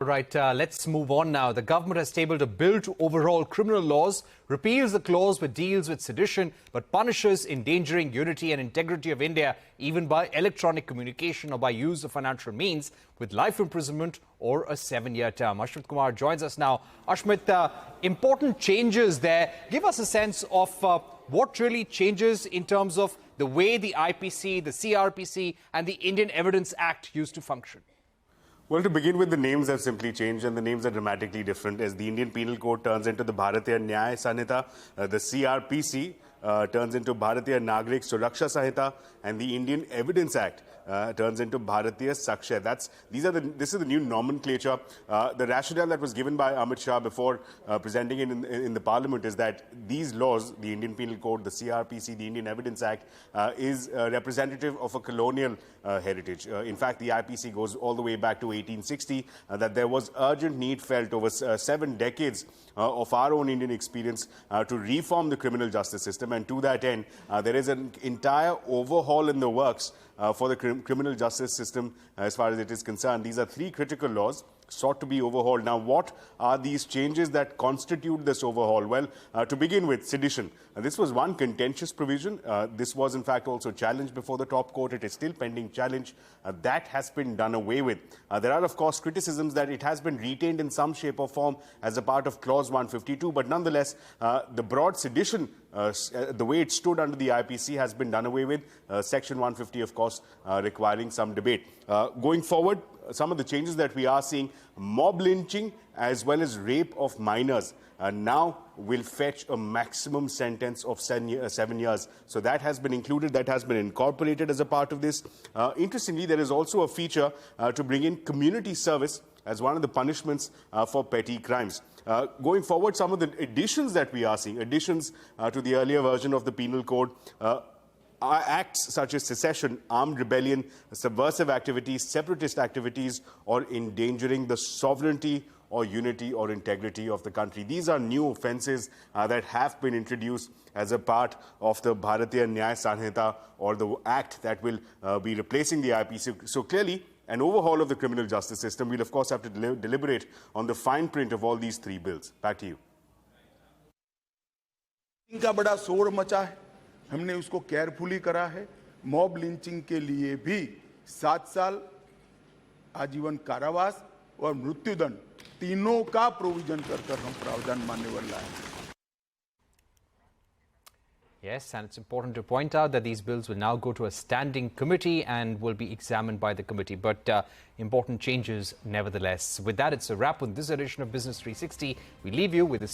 Right, let's move on now. The government has tabled a bill to overhaul criminal laws, repeals the clause which deals with sedition, but punishes endangering unity and integrity of India, even by electronic communication or by use of financial means, with life imprisonment or a 7-year term. Ashmit Kumar joins us now. Ashmit, important changes there. Give us a sense of what really changes in terms of the way the IPC, the CrPC and the Indian Evidence Act used to function. Well, to begin with, the names have simply changed and the names are dramatically different as the Indian Penal Code turns into the Bharatiya Nyaya Sanhita, the CrPC turns into Bharatiya Nagrik Suraksha Sanhita, and the Indian Evidence Act turns into Bharatiya Sakshay. This is the new nomenclature. The rationale that was given by Amit Shah before presenting it in the Parliament is that these laws, the Indian Penal Code, the CrPC, the Indian Evidence Act, is representative of a colonial heritage. In fact, the IPC goes all the way back to 1860, that there was urgent need felt over 7 decades of our own Indian experience to reform the criminal justice system. And to that end, there is an entire overhaul in the works for the criminal justice system as far as it is concerned. These are 3 critical laws sought to be overhauled. Now, what are these changes that constitute this overhaul? Well, to begin with, sedition. This was one contentious provision. This was, in fact, also challenged before the top court. It is still pending challenge. That has been done away with. There are, of course, criticisms that it has been retained in some shape or form as a part of Clause 152. But nonetheless, the broad sedition, the way it stood under the IPC, has been done away with. Section 150, of course, requiring some debate. Going forward, some of the changes that we are seeing, mob lynching as well as rape of minors now will fetch a maximum sentence of 7 years. So that has been included, that has been incorporated as a part of this. Interestingly, there is also a feature to bring in community service as one of the punishments for petty crimes. Going forward, some of the additions that we are seeing, additions to the earlier version of the Penal Code, acts such as secession, armed rebellion, subversive activities, separatist activities, or endangering the sovereignty or unity or integrity of the country. These are new offences that have been introduced as a part of the Bharatiya Nyaya Sanhita, or the act that will be replacing the IPC. So clearly, an overhaul of the criminal justice system. We'll, of course, have to deliberate on the fine print of all these 3 bills. Back to you. इनका बड़ा शोर मचा है, हमने उसको carefully करा है। Mob lynching के लिए भी 7 साल आजीवन कारावास और मृत्युदंड तीनों का प्रोविजन कर हम प्रावधान मानने वाला है। Yes, and it's important to point out that these bills will now go to a standing committee and will be examined by the committee. But important changes nevertheless. With that, it's a wrap on this edition of Business 360. We leave you with a